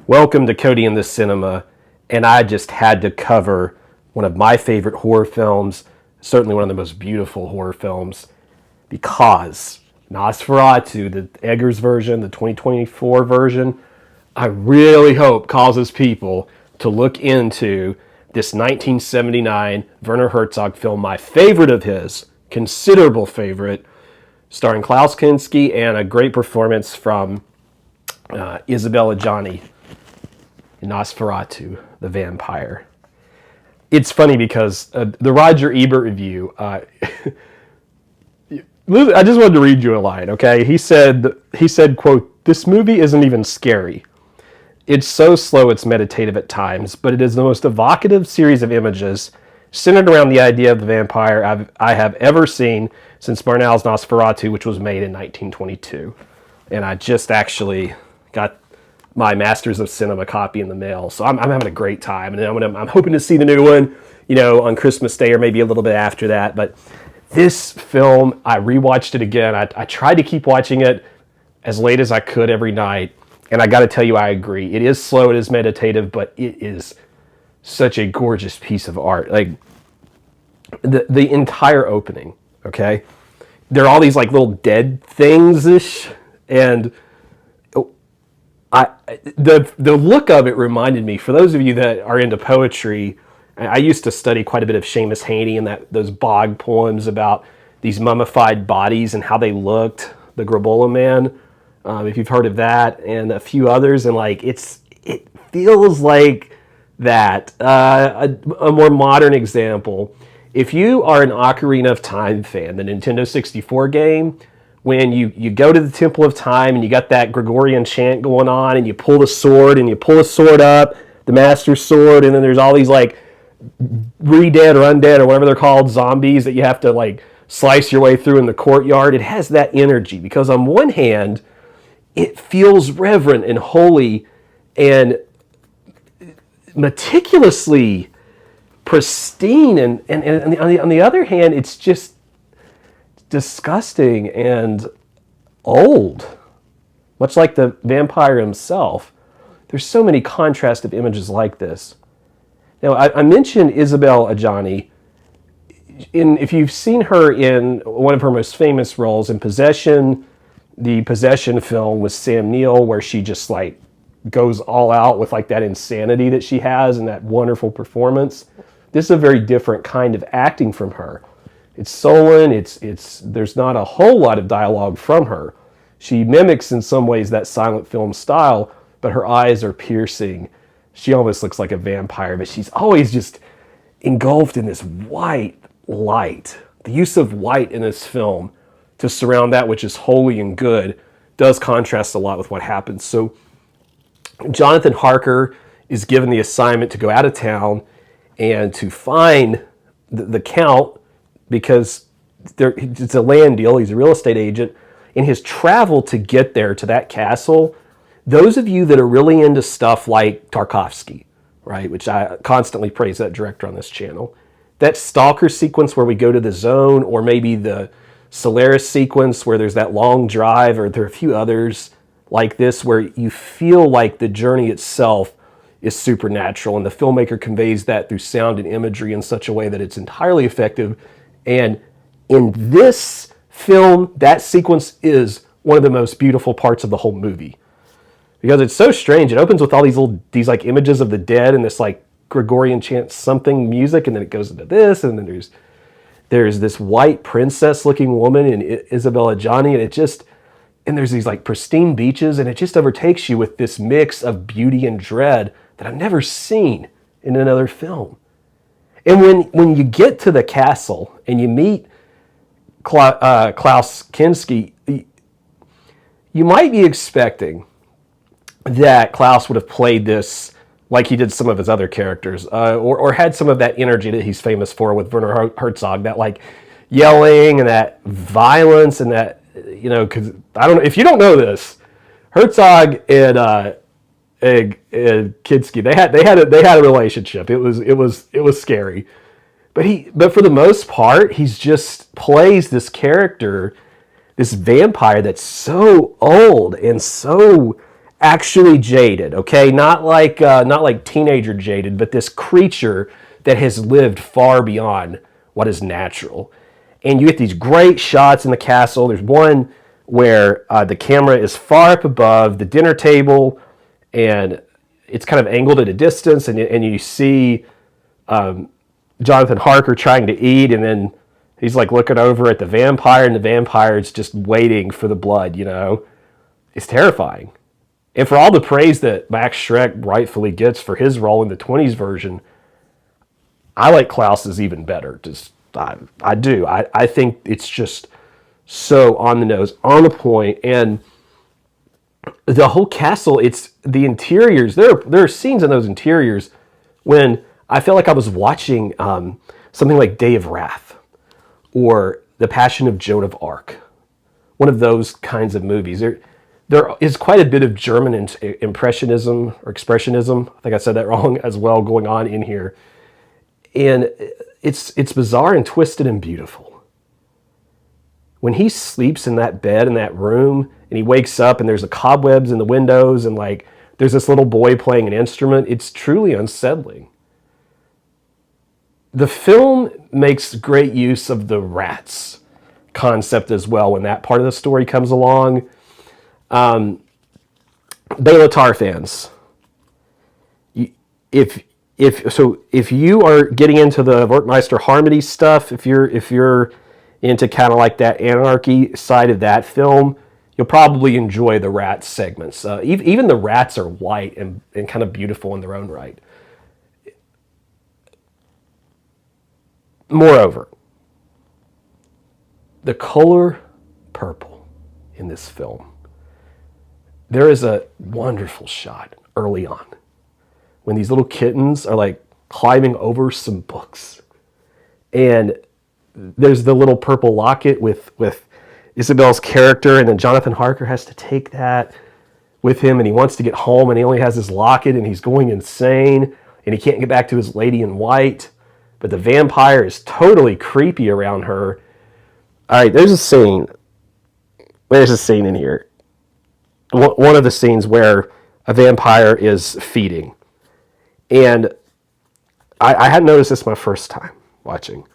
Welcome to Cody in the Cinema, and I just had to cover one of my favorite horror films, certainly one of the most beautiful horror films, because Nosferatu, the Eggers version, the 2024 version, I really hope causes people to look into this 1979 Werner Herzog film, my favorite of his, considerable favorite, starring Klaus Kinski and a great performance from Isabelle Adjani in Nosferatu, the Vampyre. It's funny because the Roger Ebert review, I just wanted to read you a line, okay? He said, quote, "This movie isn't even scary. It's so slow it's meditative at times, but it is the most evocative series of images centered around the idea of the vampire I have ever seen since Barnell's Nosferatu, which was made in 1922. And I just actually got my Masters of Cinema copy in the mail, so I'm having a great time, and I'm hoping to see the new one, on Christmas Day or maybe a little bit after that. But this film, I rewatched it again. I tried to keep watching it as late as I could every night, and I got to tell you, I agree. It is slow, it is meditative, but it is such a gorgeous piece of art. Like the entire opening, okay? There are all these like little dead things-ish, and the look of it reminded me, for those of you that are into poetry, I used to study quite a bit of Seamus Heaney and those bog poems about these mummified bodies and how they looked, the Grabola Man, if you've heard of that, and a few others, and it feels like that. A more modern example, if you are an Ocarina of Time fan, the Nintendo 64 game, when you go to the Temple of Time and you got that Gregorian chant going on and you pull the sword and you pull a sword up, the Master Sword, and then there's all these like re-dead or undead or whatever they're called, zombies that you have to like slice your way through in the courtyard. It has that energy because on one hand, it feels reverent and holy and meticulously pristine, and on the other hand, it's just disgusting and old, much like the vampire himself. There's so many contrastive images like this. Now, I mentioned Isabelle Adjani. If you've seen her in one of her most famous roles in Possession, the Possession film with Sam Neill, where she just like goes all out with like that insanity that she has and that wonderful performance. This is a very different kind of acting from her. It's sullen, there's not a whole lot of dialogue from her. She mimics in some ways that silent film style, but her eyes are piercing. She almost looks like a vampire, but she's always just engulfed in this white light. The use of white in this film to surround that which is holy and good does contrast a lot with what happens. So Jonathan Harker is given the assignment to go out of town and to find the Count, because it's a land deal. He's a real estate agent. In his travel to get there to that castle, those of you that are really into stuff like Tarkovsky, right, which I constantly praise that director on this channel, that Stalker sequence where we go to the zone, or maybe the Solaris sequence where there's that long drive, or there are a few others like this where you feel like the journey itself is supernatural, and the filmmaker conveys that through sound and imagery in such a way that it's entirely effective. And in this film, that sequence is one of the most beautiful parts of the whole movie, because it's so strange. It opens with all these like images of the dead and this like Gregorian chant something music, and then it goes into this, and then there's this white princess looking woman in Isabelle Adjani, and there's these like pristine beaches, and it just overtakes you with this mix of beauty and dread that I've never seen in another film. And when you get to the castle and you meet Klaus Kinski, you might be expecting that Klaus would have played this like he did some of his other characters, or had some of that energy that he's famous for with Werner Herzog, that like yelling and that violence and that, because I don't know if you don't know this, Herzog and Kinski, they had a relationship. It was scary, but for the most part, he's just plays this character, this vampire that's so old and so actually jaded, okay? Not like teenager jaded, but this creature that has lived far beyond what is natural. And you get these great shots in the castle. There's one where the camera is far up above the dinner table, and it's kind of angled at a distance, and you see Jonathan Harker trying to eat, and then he's like looking over at the vampire, and the vampire is just waiting for the blood, you know? It's terrifying. And for all the praise that Max Schreck rightfully gets for his role in the 20s version, I like Klaus's even better. Just I do. I think it's just so on the nose, on the point, and the whole castle. It's the interiors. There are scenes in those interiors when I felt like I was watching something like Day of Wrath or The Passion of Joan of Arc, one of those kinds of movies. There is quite a bit of German impressionism or expressionism. I think I said that wrong as well going on in here. And it's bizarre and twisted and beautiful. When he sleeps in that bed in that room and he wakes up and there's the cobwebs in the windows and like there's this little boy playing an instrument, it's truly unsettling. The film makes great use of the rats concept as well when that part of the story comes along. Bela Tarr fans, if you are getting into the Werkmeister Harmony stuff, if you're into kind of like that anarchy side of that film, you'll probably enjoy the rat segments. Even the rats are white and kind of beautiful in their own right. Moreover, the color purple in this film. There is a wonderful shot early on when these little kittens are like climbing over some books. And there's the little purple locket with Isabel's character, and then Jonathan Harker has to take that with him, and he wants to get home, and he only has his locket, and he's going insane, and he can't get back to his lady in white. But the vampire is totally creepy around her. All right, there's a scene. There's a scene in here. One of the scenes where a vampire is feeding. And I hadn't noticed this my first time watching.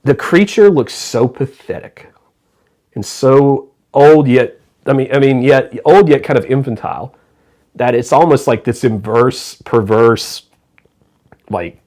The creature looks so pathetic and so old yet, yet old yet kind of infantile, that it's almost like this inverse, perverse, like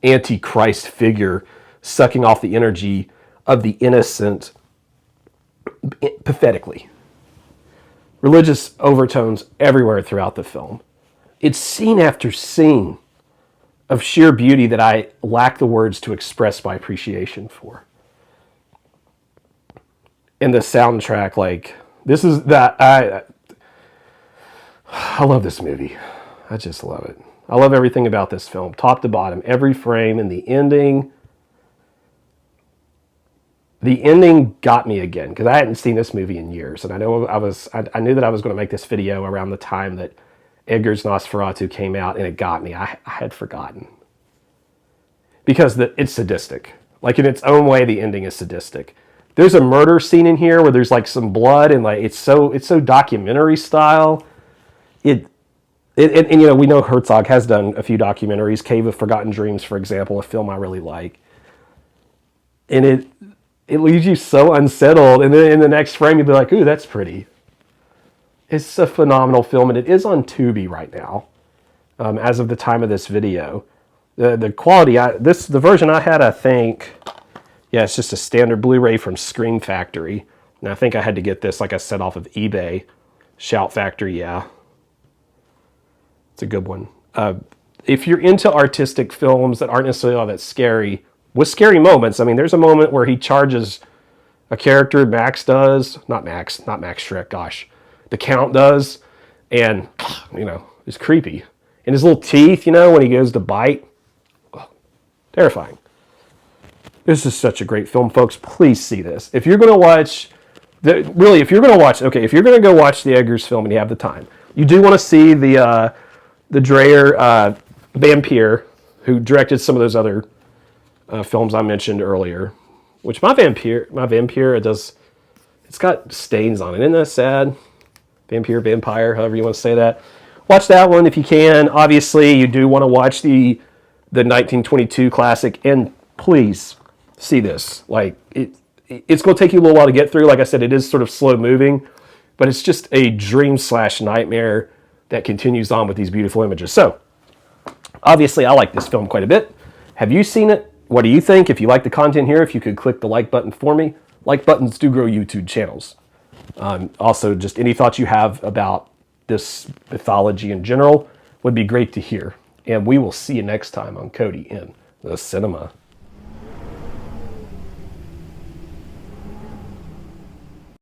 antichrist figure sucking off the energy of the innocent pathetically. Religious overtones everywhere throughout the film. It's scene after scene of sheer beauty that I lack the words to express my appreciation for. And the soundtrack, like, this is that I love this movie. I just love it. I love everything about this film, top to bottom, every frame, and the ending. The ending got me again because I hadn't seen this movie in years, and I knew that I was going to make this video around the time that Edgar's Nosferatu came out, and it got me. I had forgotten because it's sadistic. Like in its own way, the ending is sadistic. There's a murder scene in here where there's like some blood, and like it's so documentary style. And you know, we know Herzog has done a few documentaries, Cave of Forgotten Dreams, for example, a film I really like. And it leaves you so unsettled, and then in the next frame you'll be like, ooh, that's pretty. It's a phenomenal film, and it is on Tubi right now, as of the time of this video. The quality, the version I had, I think, yeah, it's just a standard Blu-ray from Scream Factory. And I think I had to get this, like I said, off of eBay. Shout Factory, yeah. It's a good one. If you're into artistic films that aren't necessarily all that scary, with scary moments, I mean, there's a moment where he charges a character, Max does, not Max Schreck, gosh. The Count does, and, you know, it's creepy. And his little teeth, you know, when he goes to bite, terrifying. This is such a great film, folks. Please see this. If you're going to watch, if you're going to go watch the Eggers film and you have the time, you do want to see the Dreyer Vampyre, who directed some of those other films I mentioned earlier. Which my Vampyre, it's got stains on it. Isn't that sad? Vampyre, however you want to say that. Watch that one if you can. Obviously, you do want to watch the 1922 classic, and please see this. Like it's going to take you a little while to get through. Like I said, it is sort of slow moving, but it's just a dream/nightmare that continues on with these beautiful images. So, obviously, I like this film quite a bit. Have you seen it? What do you think? If you like the content here, if you could click the like button for me. Like buttons do grow YouTube channels. Also, just any thoughts you have about this mythology in general would be great to hear. And we will see you next time on Cody in the Cinema.